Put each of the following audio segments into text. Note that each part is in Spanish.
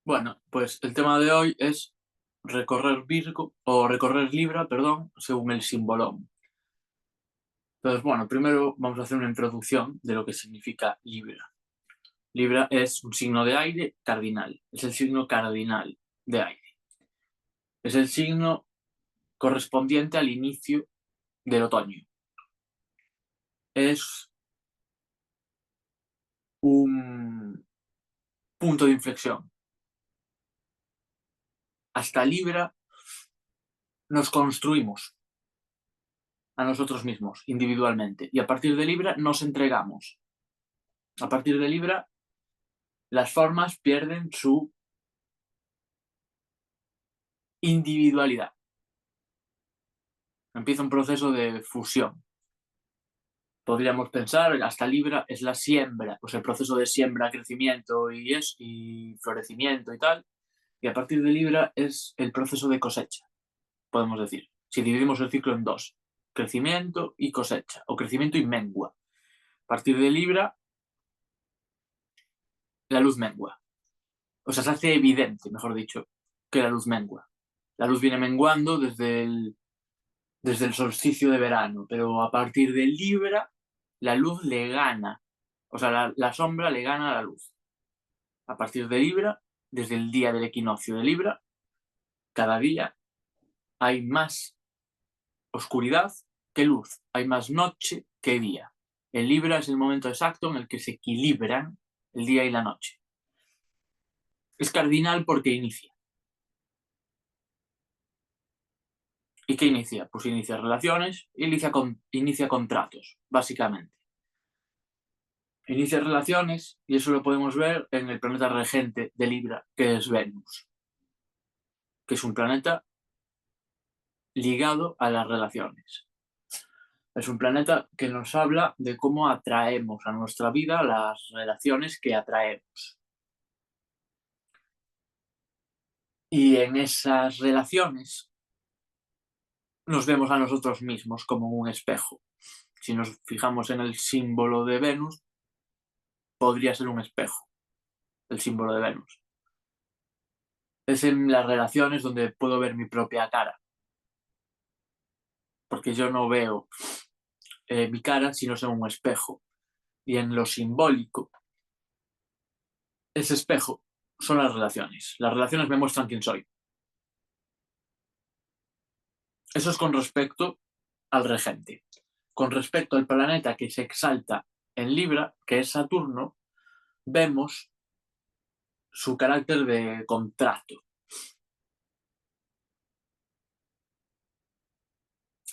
Bueno, pues el tema de hoy es recorrer Virgo, o recorrer Libra, perdón, según el simbolón. Entonces, bueno, primero vamos a hacer una introducción de lo que significa Libra. Libra es un signo de aire cardinal, es el signo cardinal de aire. Es el signo correspondiente al inicio del otoño. Es un punto de inflexión. Hasta Libra nos construimos a nosotros mismos individualmente y a partir de Libra nos entregamos. A partir de Libra las formas pierden su individualidad. Empieza un proceso de fusión. Podríamos pensar, hasta Libra es la siembra, pues el proceso de siembra, crecimiento y florecimiento y tal. Y a partir de Libra es el proceso de cosecha, podemos decir. Si dividimos el ciclo en dos, crecimiento y cosecha, o crecimiento y mengua. A partir de Libra, la luz mengua. O sea, se hace evidente, mejor dicho, que la luz mengua. La luz viene menguando desde el solsticio de verano, pero a partir de Libra la luz le gana, o sea, la sombra le gana a la luz. A partir de Libra, desde el día del equinoccio de Libra, cada día hay más oscuridad que luz, hay más noche que día. En Libra es el momento exacto en el que se equilibran el día y la noche. Es cardinal porque inicia. ¿Y qué inicia? Pues inicia relaciones, inicia contratos, básicamente. Inicia relaciones y eso lo podemos ver en el planeta regente de Libra, que es Venus, que es un planeta ligado a las relaciones. Es un planeta que nos habla de cómo atraemos a nuestra vida las relaciones que atraemos. Y en esas relaciones nos vemos a nosotros mismos como un espejo. Si nos fijamos en el símbolo de Venus, podría ser un espejo, el símbolo de Venus. Es en las relaciones donde puedo ver mi propia cara, porque yo no veo mi cara si no es en un espejo. Y en lo simbólico, ese espejo son las relaciones. Las relaciones me muestran quién soy. Eso es con respecto al regente. Con respecto al planeta que se exalta en Libra, que es Saturno, vemos su carácter de contrato.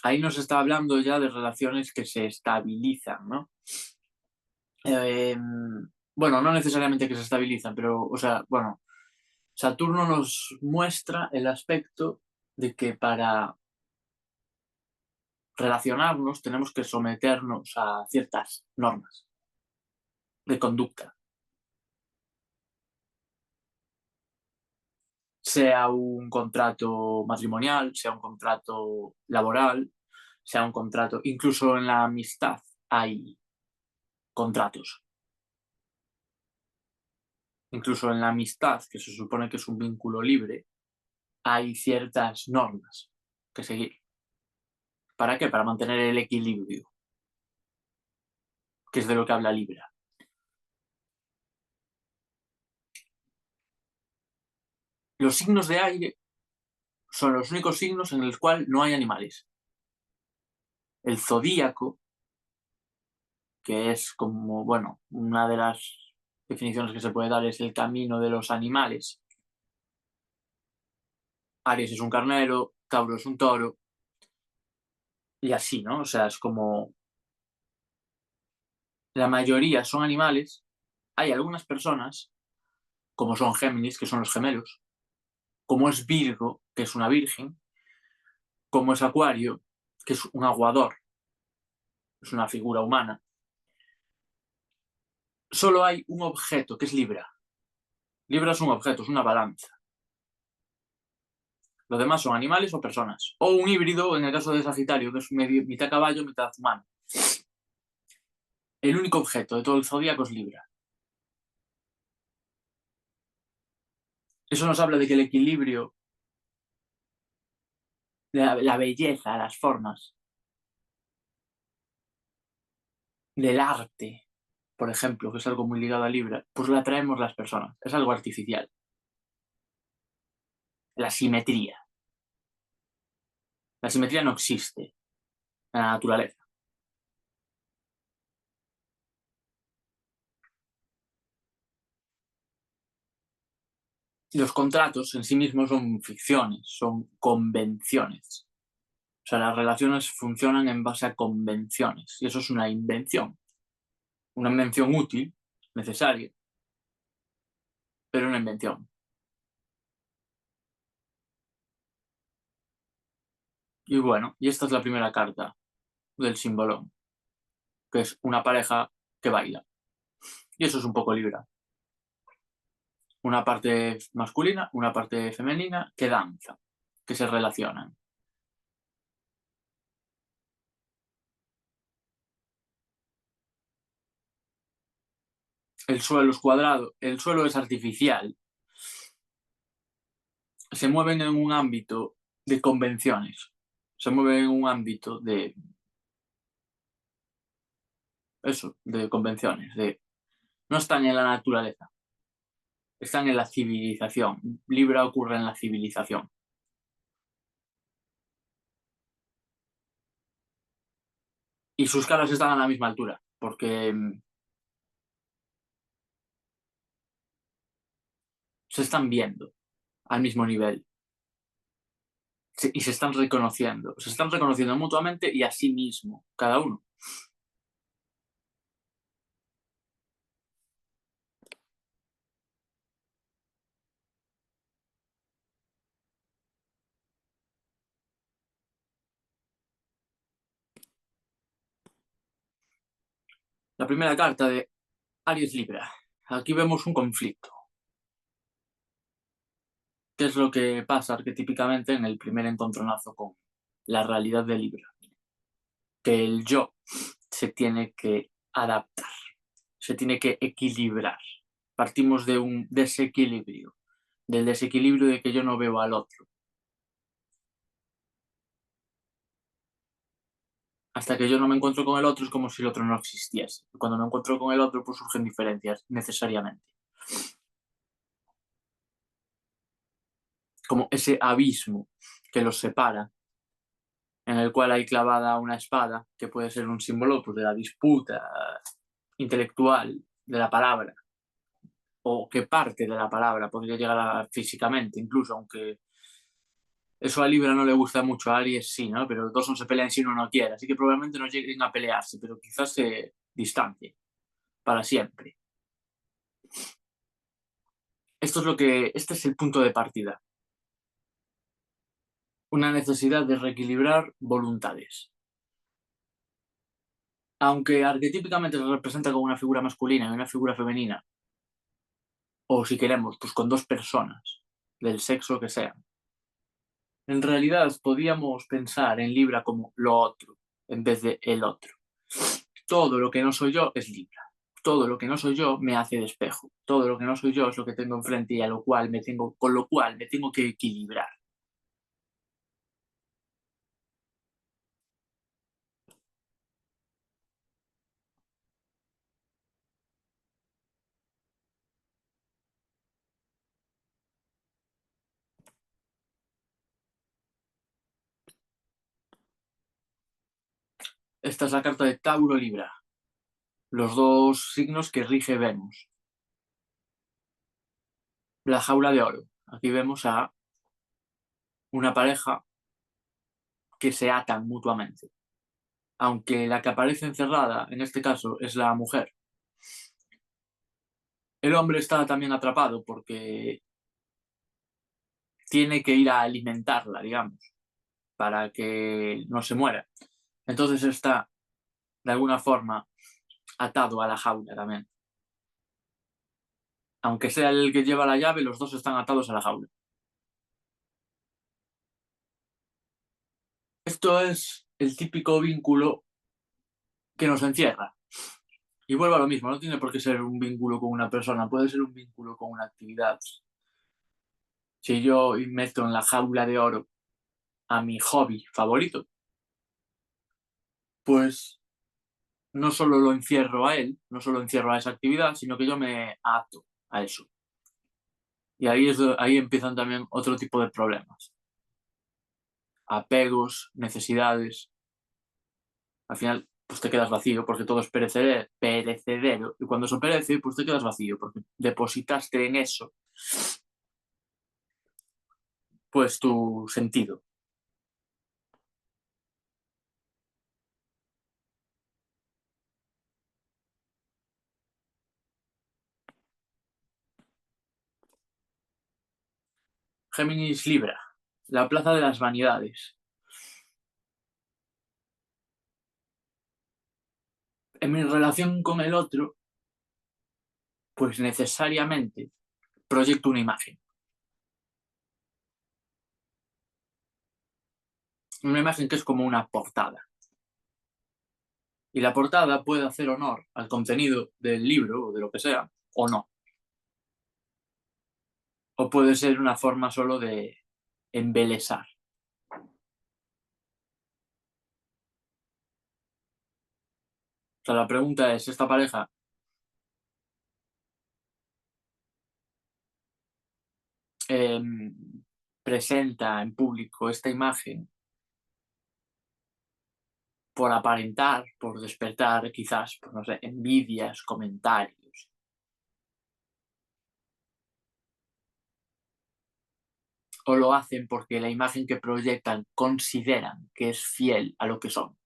Ahí nos está hablando ya de relaciones que se estabilizan, ¿no? Eh, bueno, no necesariamente que se estabilizan, pero, o sea, bueno, Saturno nos muestra el aspecto de que para relacionarnos tenemos que someternos a ciertas normas de conducta, sea un contrato matrimonial, sea un contrato laboral, sea un contrato, incluso en la amistad hay contratos. Incluso en la amistad, que se supone que es un vínculo libre, hay ciertas normas que seguir. ¿Para qué? Para mantener el equilibrio, que es de lo que habla Libra. Los signos de aire son los únicos signos en los cuales no hay animales. El zodíaco, que es como, bueno, una de las definiciones que se puede dar es el camino de los animales. Aries es un carnero, Tauro es un toro, y así, ¿no? O sea, es como la mayoría son animales. Hay algunas personas, como son Géminis, que son los gemelos, como es Virgo, que es una virgen, como es Acuario, que es un aguador, es una figura humana. Solo hay un objeto, que es Libra. Libra es un objeto, es una balanza. Los demás son animales o personas. O un híbrido, en el caso de Sagitario, que es mitad caballo, mitad humano. El único objeto de todo el zodíaco es Libra. Eso nos habla de que el equilibrio, la belleza, las formas del arte, por ejemplo, que es algo muy ligado a Libra, pues la traemos las personas. Es algo artificial. La simetría. La simetría no existe en la naturaleza. Los contratos en sí mismos son ficciones, son convenciones. O sea, las relaciones funcionan en base a convenciones y eso es una invención útil, necesaria, pero una invención. Y bueno, y esta es la primera carta del símbolo, que es una pareja que baila. Y eso es un poco Libra. Una parte masculina, una parte femenina que danza, que se relacionan. El suelo es cuadrado, el suelo es artificial, se mueven en un ámbito de convenciones, se mueven en un ámbito de eso, de convenciones, de no están en la naturaleza, están en la civilización. Libra ocurre en la civilización. Y sus caras están a la misma altura, porque se están viendo al mismo nivel y se están reconociendo mutuamente y a sí mismo, cada uno. La primera carta de Aries Libra. Aquí vemos un conflicto. ¿Qué es lo que pasa arquetípicamente en el primer encontronazo con la realidad de Libra? Que el yo se tiene que adaptar, se tiene que equilibrar. Partimos de un desequilibrio, del desequilibrio de que yo no veo al otro. Hasta que yo no me encuentro con el otro es como si el otro no existiese. Cuando me encuentro con el otro pues surgen diferencias necesariamente. Como ese abismo que los separa, en el cual hay clavada una espada, que puede ser un símbolo pues, de la disputa intelectual de la palabra, o que parte de la palabra podría llegar a físicamente, incluso, aunque eso a Libra no le gusta mucho, a Aries sí, ¿no? Pero dos no se pelean si uno no quiere, así que probablemente no lleguen a pelearse, pero quizás se distancien para siempre. Este es el punto de partida, una necesidad de reequilibrar voluntades. Aunque arquetípicamente se representa como una figura masculina y una figura femenina, o si queremos, pues con dos personas, del sexo que sean. En realidad podíamos pensar en Libra como lo otro, en vez de el otro. Todo lo que no soy yo es Libra. Todo lo que no soy yo me hace de espejo. Todo lo que no soy yo es lo que tengo enfrente y con lo cual me tengo que equilibrar. Esta es la carta de Tauro Libra, los dos signos que rige Venus. La jaula de oro. Aquí vemos a una pareja que se atan mutuamente. Aunque la que aparece encerrada, en este caso, es la mujer. El hombre está también atrapado porque tiene que ir a alimentarla, digamos, para que no se muera. Entonces está, de alguna forma, atado a la jaula también. Aunque sea el que lleva la llave, los dos están atados a la jaula. Esto es el típico vínculo que nos encierra. Y vuelvo a lo mismo, no tiene por qué ser un vínculo con una persona, puede ser un vínculo con una actividad. Si yo meto en la jaula de oro a mi hobby favorito, pues no solo lo encierro a él, no solo encierro a esa actividad, sino que yo me ato a eso. Y ahí empiezan también otro tipo de problemas. Apegos, necesidades. Al final, pues te quedas vacío porque todo es perecedero. Y cuando eso perece, pues te quedas vacío porque depositaste en eso, pues tu sentido. Géminis Libra, la plaza de las vanidades. En mi relación con el otro, pues necesariamente proyecto una imagen. Una imagen que es como una portada. Y la portada puede hacer honor al contenido del libro o de lo que sea, o no. O puede ser una forma solo de embelesar. O sea, la pregunta es, ¿esta pareja eh, presenta en público esta imagen por aparentar, por despertar quizás, pues no sé, envidias, comentarios? ¿O lo hacen porque la imagen que proyectan consideran que es fiel a lo que son?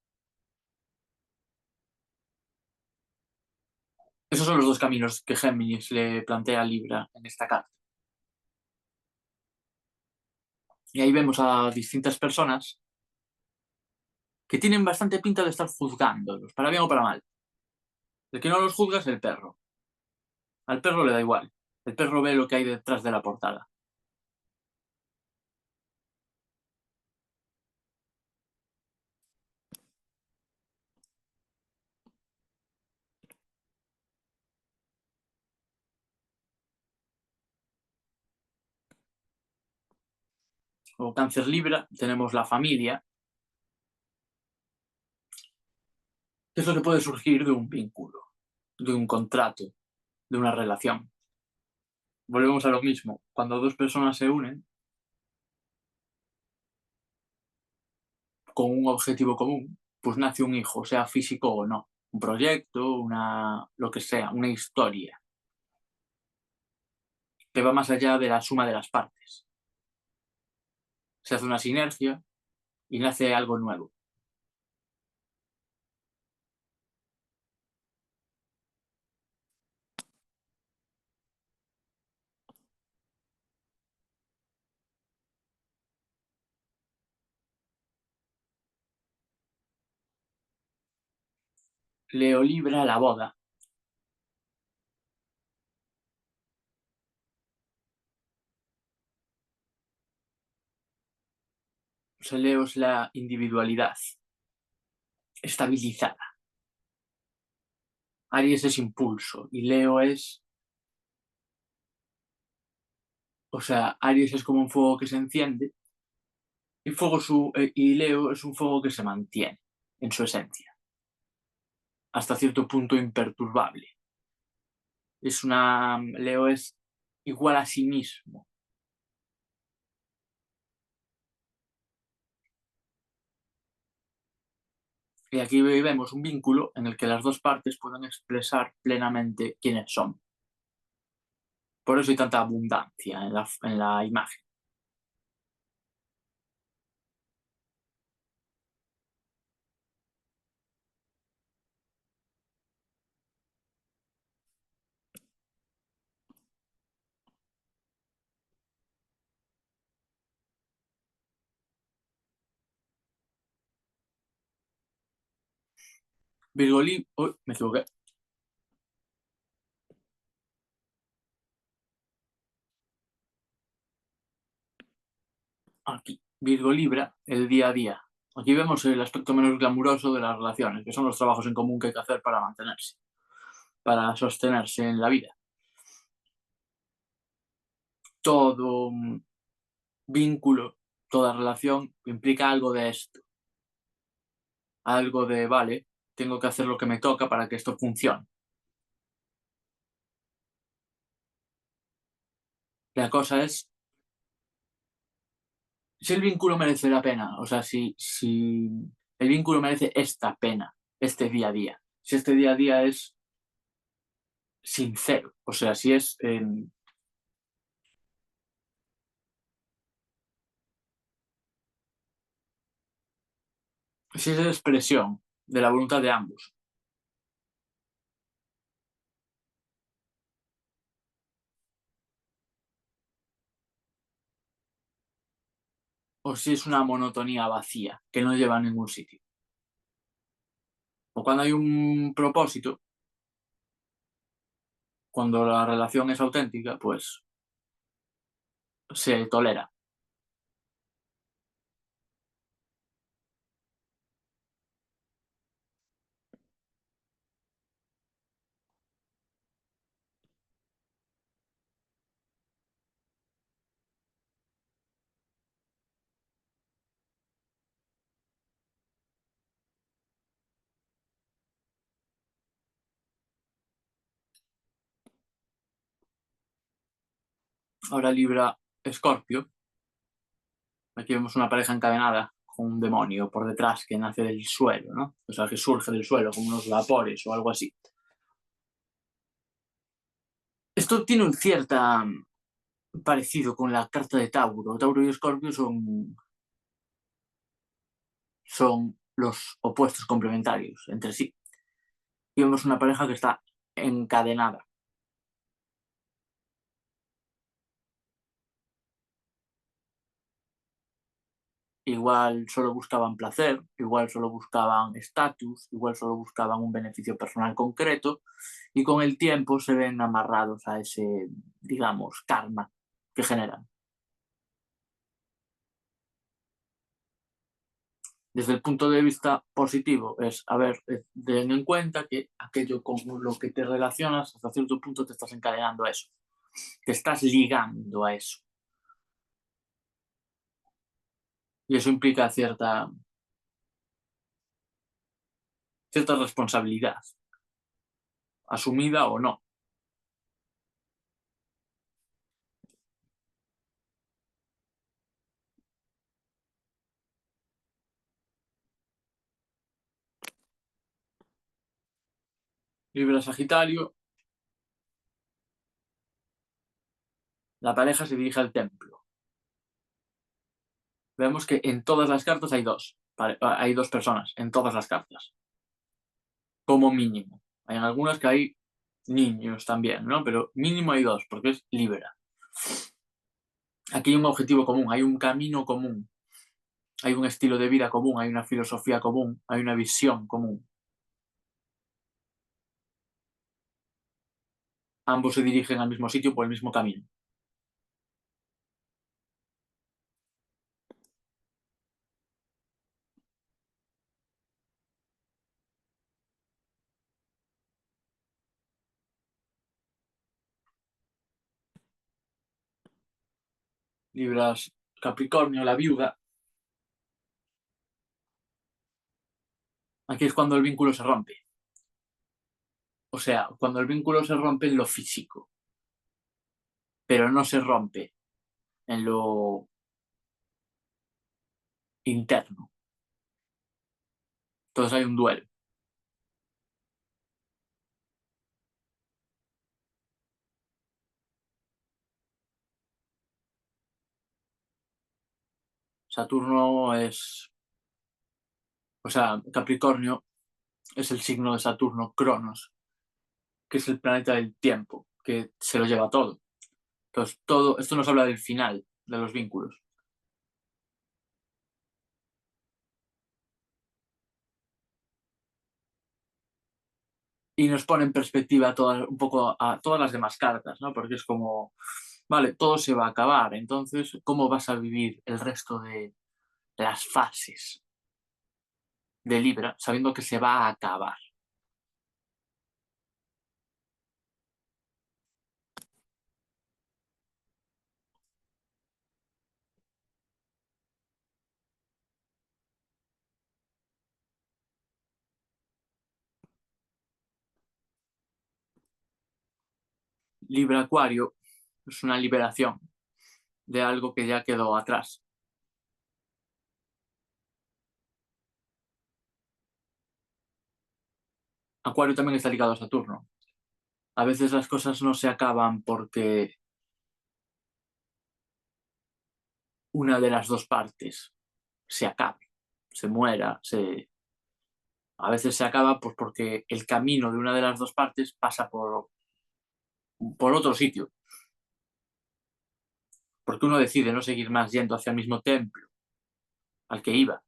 Esos son los dos caminos que Géminis le plantea a Libra en esta carta. Y ahí vemos a distintas personas que tienen bastante pinta de estar juzgándolos, para bien o para mal. El que no los juzga es el perro. Al perro le da igual. El perro ve lo que hay detrás de la portada. O Cáncer Libra, tenemos la familia, que es lo que puede surgir de un vínculo, de un contrato, de una relación. Volvemos a lo mismo. Cuando dos personas se unen con un objetivo común, pues nace un hijo, sea físico o no. Un proyecto, lo que sea, una historia, que va más allá de la suma de las partes. Se hace una sinergia y nace algo nuevo. Leo Libra, la boda. O sea, Leo es la individualidad estabilizada. Aries es impulso y Leo es, o sea, Aries es como un fuego que se enciende y Leo es un fuego que se mantiene en su esencia, hasta cierto punto imperturbable. Leo es igual a sí mismo. Y aquí vemos un vínculo en el que las dos partes pueden expresar plenamente quiénes son. Por eso hay tanta abundancia en la imagen. Uy, me equivoqué. Aquí, Virgo Libra, el día a día. Aquí vemos el aspecto menos glamuroso de las relaciones, que son los trabajos en común que hay que hacer para mantenerse, para sostenerse en la vida. Todo. vínculo, toda relación implica algo de esto, algo de, vale, tengo que hacer lo que me toca para que esto funcione. La cosa es si el vínculo merece la pena, o sea, si el vínculo merece esta pena, este día a día, si este día a día es sincero, o sea, si es expresión de la voluntad de ambos, o si es una monotonía vacía que no lleva a ningún sitio. O cuando hay un propósito, cuando la relación es auténtica, pues se tolera. Ahora Libra Escorpio, aquí vemos una pareja encadenada con un demonio por detrás que nace del suelo, ¿no? O sea, que surge del suelo como unos vapores o algo así. Esto tiene un cierto parecido con la carta de Tauro. Tauro y Escorpio son los opuestos complementarios entre sí. Y vemos una pareja que está encadenada. Igual solo buscaban placer, igual solo buscaban estatus, igual solo buscaban un beneficio personal concreto y con el tiempo se ven amarrados a ese, digamos, karma que generan. Desde el punto de vista positivo es, a ver, ten en cuenta que aquello con lo que te relacionas hasta cierto punto te estás encadenando a eso, te estás ligando a eso. Y eso implica cierta responsabilidad, asumida o no. Libra Sagitario, la pareja se dirige al templo. Vemos que en todas las cartas hay dos personas, en todas las cartas, como mínimo. Hay algunas que hay niños también, ¿no? Pero mínimo hay dos, porque es Libra. Aquí hay un objetivo común, hay un camino común, hay un estilo de vida común, hay una filosofía común, hay una visión común. Ambos se dirigen al mismo sitio por el mismo camino. Libras Capricornio, la viuda. Aquí es cuando el vínculo se rompe. O sea, cuando el vínculo se rompe en lo físico, pero no se rompe en lo interno. Entonces hay un duelo. Saturno es, o sea, Capricornio es el signo de Saturno, Cronos, que es el planeta del tiempo, que se lo lleva todo. Entonces, todo esto nos habla del final de los vínculos y nos pone en perspectiva un poco a todas las demás cartas, ¿no? Porque es como, vale, todo se va a acabar, entonces, ¿cómo vas a vivir el resto de las fases de Libra sabiendo que se va a acabar? Libra Acuario es una liberación de algo que ya quedó atrás. Acuario también está ligado a Saturno. A veces las cosas no se acaban porque una de las dos partes se acabe, se muera, a veces se acaba pues porque el camino de una de las dos partes pasa por otro sitio. Porque uno decide no seguir más yendo hacia el mismo templo al que iba.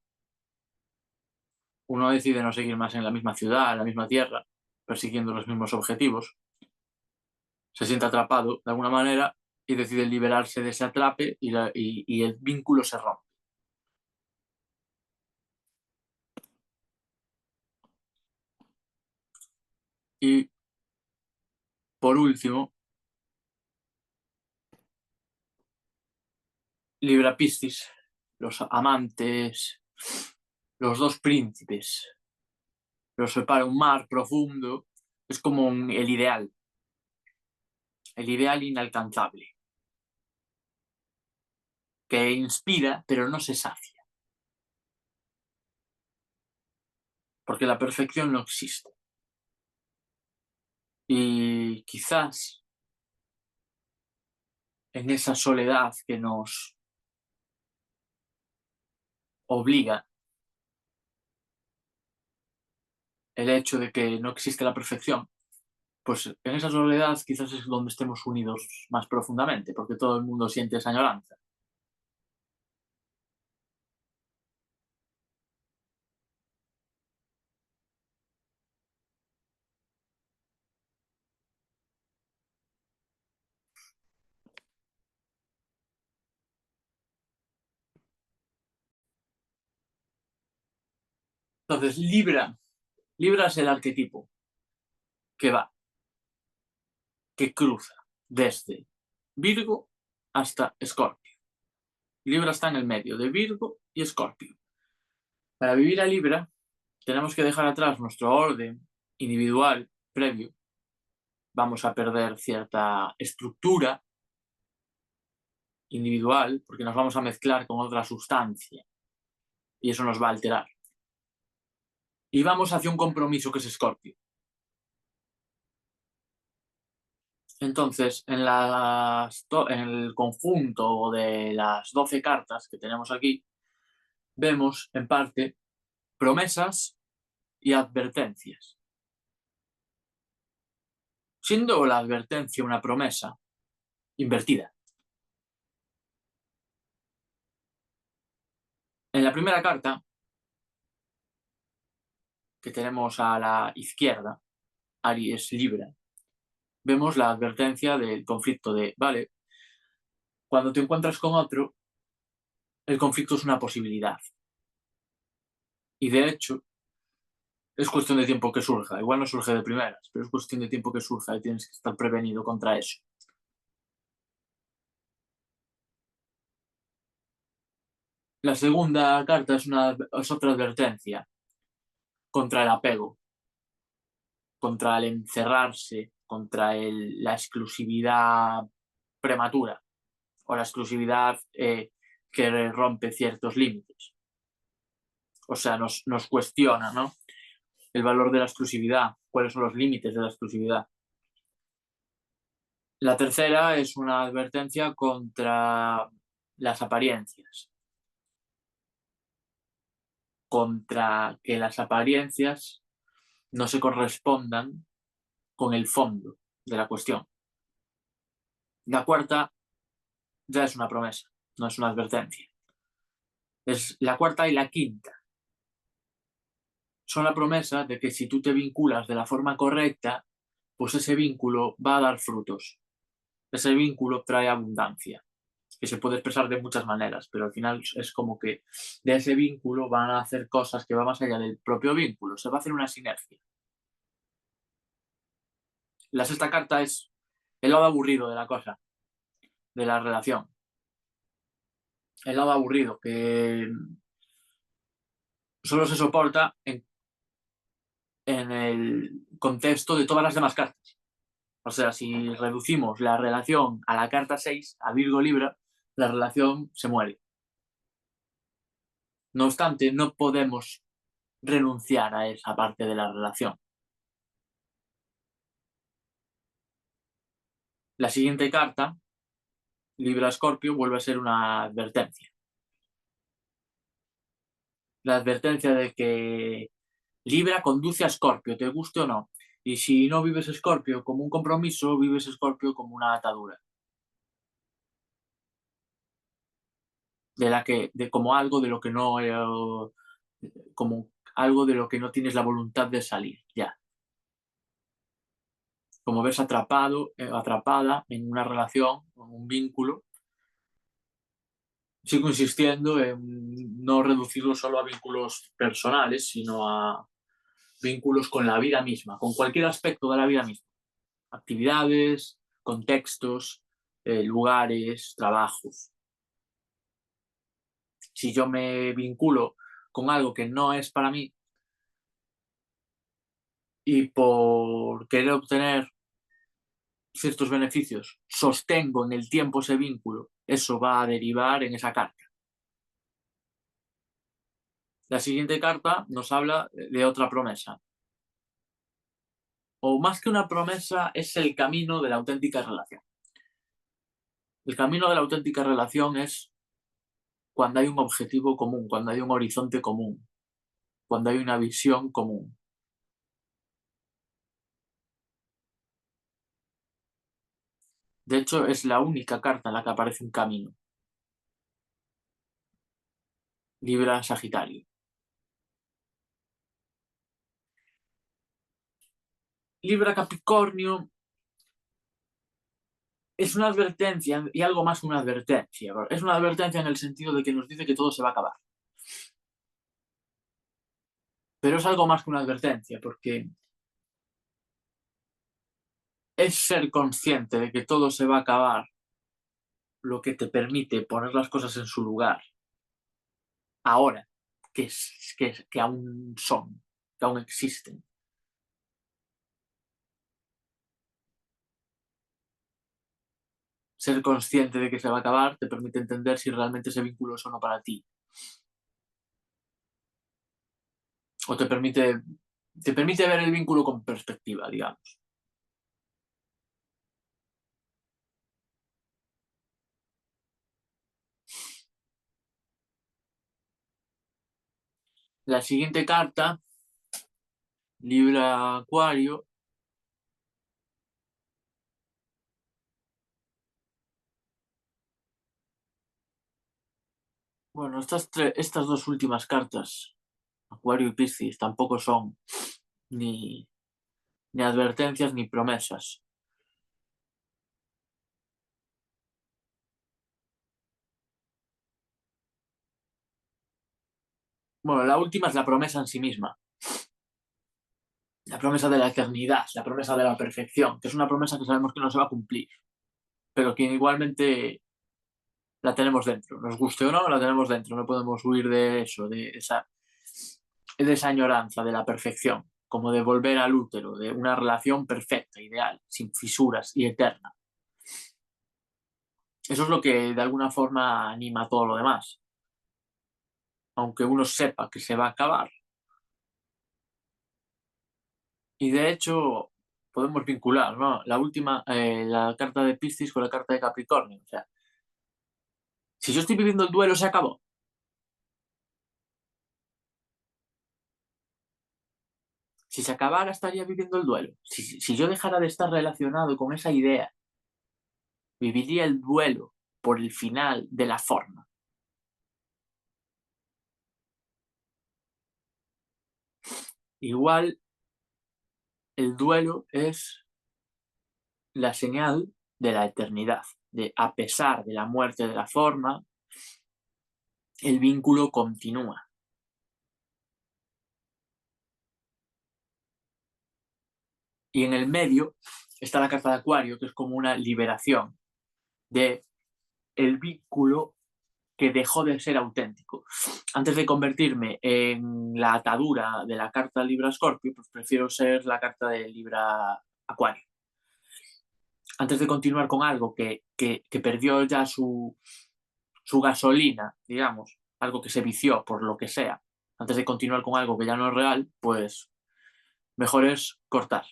Uno decide no seguir más en la misma ciudad, en la misma tierra, persiguiendo los mismos objetivos. Se siente atrapado de alguna manera y decide liberarse de ese atrape y el vínculo se rompe. Y por último, Libra Piscis, los amantes, los dos príncipes. Los separa un mar profundo, es como el ideal inalcanzable, que inspira pero no se sacia, porque la perfección no existe. Y quizás en esa soledad que nos obliga el hecho de que no existe la perfección, pues en esa soledad quizás es donde estemos unidos más profundamente, porque todo el mundo siente esa añoranza. Entonces, Libra es el arquetipo que va, que cruza desde Virgo hasta Escorpio. Libra está en el medio de Virgo y Escorpio. Para vivir a Libra tenemos que dejar atrás nuestro orden individual previo. Vamos a perder cierta estructura individual porque nos vamos a mezclar con otra sustancia y eso nos va a alterar. Y vamos hacia un compromiso que es Escorpio. Entonces, en el conjunto de las 12 cartas que tenemos aquí, vemos en parte promesas y advertencias. Siendo la advertencia una promesa invertida. En la primera carta, que tenemos a la izquierda, Aries Libra, vemos la advertencia del conflicto de, vale, cuando te encuentras con otro, el conflicto es una posibilidad. Y de hecho, es cuestión de tiempo que surja. Igual no surge de primeras, pero es cuestión de tiempo que surja y tienes que estar prevenido contra eso. La segunda carta es otra advertencia contra el apego, contra el encerrarse, contra la exclusividad prematura o la exclusividad que rompe ciertos límites. O sea, nos cuestiona, ¿no? El valor de la exclusividad, cuáles son los límites de la exclusividad. La tercera es una advertencia contra las apariencias, contra que las apariencias no se correspondan con el fondo de la cuestión. La cuarta ya es una promesa, no es una advertencia. Es la cuarta y la quinta. Son la promesa de que si tú te vinculas de la forma correcta, pues ese vínculo va a dar frutos. Ese vínculo trae abundancia, que se puede expresar de muchas maneras, pero al final es como que de ese vínculo van a hacer cosas que van más allá del propio vínculo, se va a hacer una sinergia. La sexta carta es el lado aburrido de la cosa, de la relación. El lado aburrido, que solo se soporta en el contexto de todas las demás cartas. O sea, si reducimos la relación a la carta 6, a Virgo Libra, la relación se muere. No obstante, no podemos renunciar a esa parte de la relación. La siguiente carta, Libra Escorpio, vuelve a ser una advertencia. La advertencia de que Libra conduce a Escorpio, te guste o no. Y si no vives Escorpio como un compromiso, vives Escorpio como una atadura. Como algo de lo que no, como algo de lo que no tienes la voluntad de salir, ya. Como ves atrapado, atrapada en una relación, en un vínculo. Sigo insistiendo en no reducirlo solo a vínculos personales, sino a vínculos con la vida misma, con cualquier aspecto de la vida misma. Actividades, contextos, lugares, trabajos. Si yo me vinculo con algo que no es para mí y por querer obtener ciertos beneficios sostengo en el tiempo ese vínculo, eso va a derivar en esa carta. La siguiente carta nos habla de otra promesa. O más que una promesa, es el camino de la auténtica relación. El camino de la auténtica relación es cuando hay un objetivo común, cuando hay un horizonte común, cuando hay una visión común. De hecho, es la única carta en la que aparece un camino. Libra Sagitario. Libra Capricornio es una advertencia y algo más que una advertencia. Es una advertencia en el sentido de que nos dice que todo se va a acabar. Pero es algo más que una advertencia, porque es ser consciente de que todo se va a acabar lo que te permite poner las cosas en su lugar. Ahora, que aún son, que aún existen. Ser consciente de que se va a acabar te permite entender si realmente ese vínculo es o no para ti. O te permite ver el vínculo con perspectiva, digamos. La siguiente carta, Libra Acuario. Bueno, estas dos últimas cartas, Acuario y Piscis, tampoco son ni advertencias ni promesas. Bueno, la última es la promesa en sí misma. La promesa de la eternidad, la promesa de la perfección, que es una promesa que sabemos que no se va a cumplir, pero que igualmente la tenemos dentro. Nos guste o no, la tenemos dentro. No podemos huir de eso, de esa añoranza de la perfección, como de volver al útero, de una relación perfecta, ideal, sin fisuras y eterna. Eso es lo que de alguna forma anima todo lo demás. Aunque uno sepa que se va a acabar. Y de hecho, podemos vincular, ¿no? La última, la carta de Piscis con la carta de Capricornio. O sea, si yo estoy viviendo el duelo, se acabó. Si se acabara, estaría viviendo el duelo. Si yo dejara de estar relacionado con esa idea, viviría el duelo por el final de la forma. Igual, el duelo es la señal de la eternidad, de a pesar de la muerte de la forma, el vínculo continúa. Y en el medio está la carta de Acuario, que es como una liberación de el vínculo que dejó de ser auténtico. Antes de convertirme en la atadura de la carta Libra Scorpio, pues prefiero ser la carta de Libra Acuario. antes de continuar con algo que perdió ya su gasolina, digamos, algo que se vició por lo que sea, antes de continuar con algo que ya no es real, pues mejor es cortar.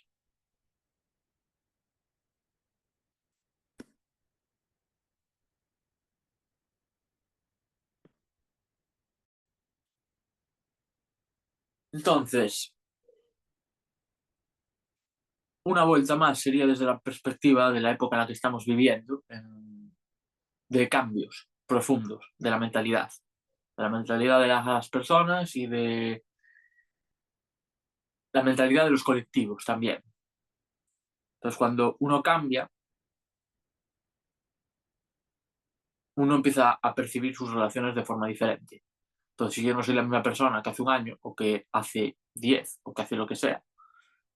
Entonces, una vuelta más sería desde la perspectiva de la época en la que estamos viviendo, de cambios profundos de la mentalidad de las personas y de la mentalidad de los colectivos también. Entonces, cuando uno cambia, uno empieza a percibir sus relaciones de forma diferente. Entonces, si yo no soy la misma persona que hace un año, o que hace 10, o que hace lo que sea,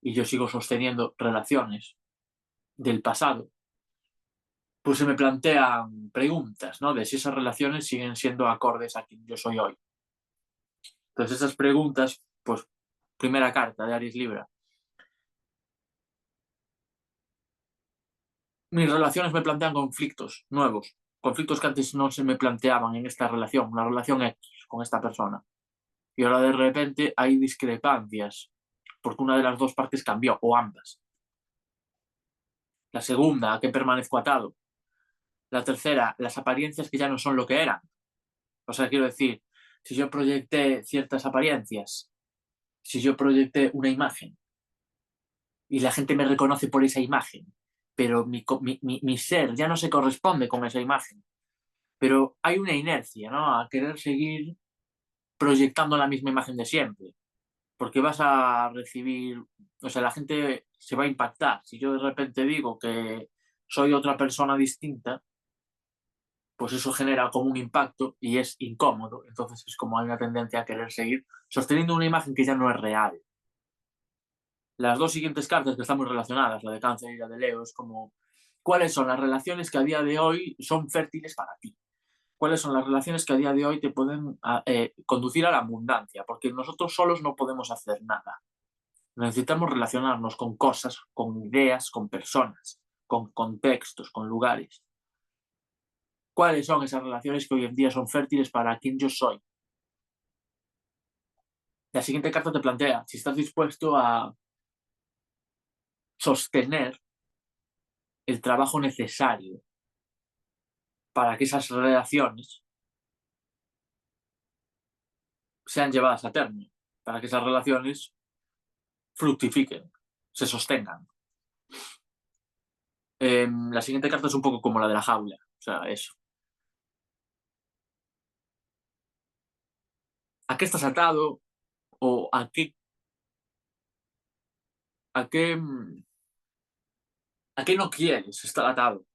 y yo sigo sosteniendo relaciones del pasado, pues se me plantean preguntas, ¿no? De si esas relaciones siguen siendo acordes a quien yo soy hoy. Entonces, esas preguntas, pues, primera carta de Aries Libra. Mis relaciones me plantean conflictos nuevos, conflictos que antes no se me planteaban en esta relación, una relación X con esta persona. Y ahora de repente hay discrepancias, porque una de las dos partes cambió, o ambas. La segunda, a qué permanezco atado. La tercera, las apariencias que ya no son lo que eran. O sea, quiero decir, si yo proyecté ciertas apariencias, si yo proyecté una imagen y la gente me reconoce por esa imagen, pero mi ser ya no se corresponde con esa imagen, pero hay una inercia, ¿no? A querer seguir proyectando la misma imagen de siempre, porque vas a recibir, o sea, la gente se va a impactar. Si yo de repente digo que soy otra persona distinta, pues eso genera como un impacto y es incómodo. Entonces es como hay una tendencia a querer seguir sosteniendo una imagen que ya no es real. Las dos siguientes cartas que están muy relacionadas, la de Cáncer y la de Leo, es como, ¿cuáles son las relaciones que a día de hoy son fértiles para ti? ¿Cuáles son las relaciones que a día de hoy te pueden conducir a la abundancia? Porque nosotros solos no podemos hacer nada. Necesitamos relacionarnos con cosas, con ideas, con personas, con contextos, con lugares. ¿Cuáles son esas relaciones que hoy en día son fértiles para quien yo soy? La siguiente carta te plantea si estás dispuesto a sostener el trabajo necesario para que esas relaciones sean llevadas a término, para que esas relaciones fructifiquen, se sostengan. La siguiente carta es un poco como la de la jaula, o sea, eso. ¿A qué estás atado o a qué, a qué no quieres estar atado?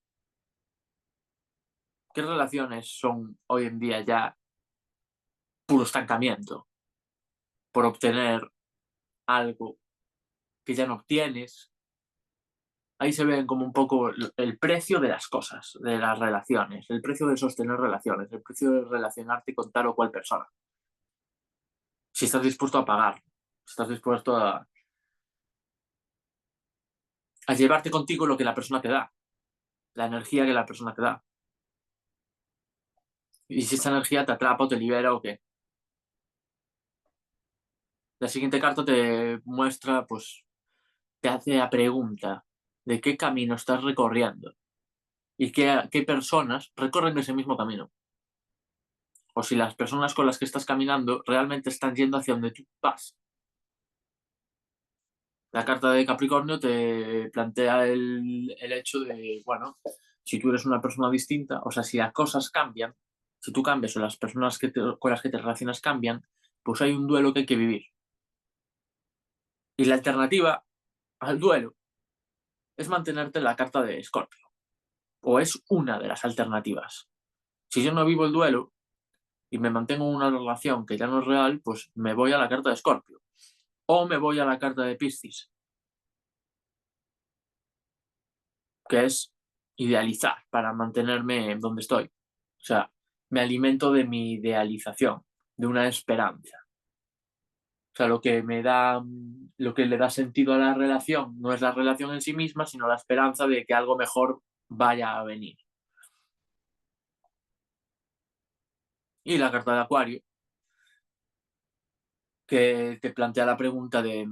¿Qué relaciones son hoy en día ya puro estancamiento por obtener algo que ya no obtienes? Ahí se ven como un poco el precio de las cosas, de las relaciones, el precio de sostener relaciones, el precio de relacionarte con tal o cual persona. Si estás dispuesto a pagar, si estás dispuesto a llevarte contigo lo que la persona te da, la energía que la persona te da. Y si esa energía te atrapa o te libera o qué. La siguiente carta te muestra, pues, te hace la pregunta de qué camino estás recorriendo y qué personas recorren ese mismo camino. O si las personas con las que estás caminando realmente están yendo hacia donde tú vas. La carta de Capricornio te plantea el hecho de, bueno, si tú eres una persona distinta, o sea, si las cosas cambian, si tú cambias o las personas con las que te relacionas cambian, pues hay un duelo que hay que vivir. Y la alternativa al duelo es mantenerte en la carta de Escorpio, o es una de las alternativas. Si yo no vivo el duelo y me mantengo en una relación que ya no es real, pues me voy a la carta de Escorpio, o me voy a la carta de Piscis, que es idealizar para mantenerme donde estoy. O sea, me alimento de mi idealización, de una esperanza. sea, lo que le da sentido a la relación no es la relación en sí misma, sino la esperanza de que algo mejor vaya a venir. Y la carta de Acuario, que te plantea la pregunta de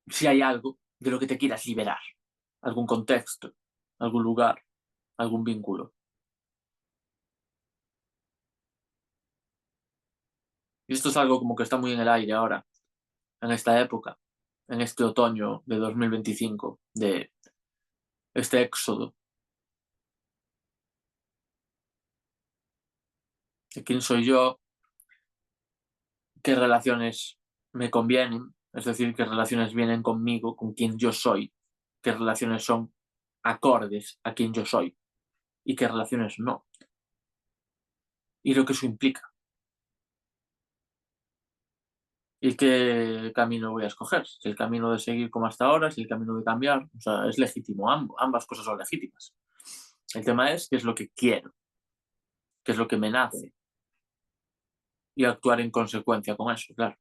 si hay algo de lo que te quieras liberar, algún contexto, algún lugar, algún vínculo. Y esto es algo como que está muy en el aire ahora, en esta época, en este otoño de 2025, de este éxodo, de quién soy yo, qué relaciones me convienen, es decir, qué relaciones vienen conmigo, con quien yo soy, qué relaciones son acordes a quien yo soy y qué relaciones no, y lo que eso implica. ¿Y qué camino voy a escoger? Si el camino de seguir como hasta ahora, si el camino de cambiar, o sea, es legítimo, ambas cosas son legítimas. El tema es qué es lo que quiero, qué es lo que me nace y actuar en consecuencia con eso, claro.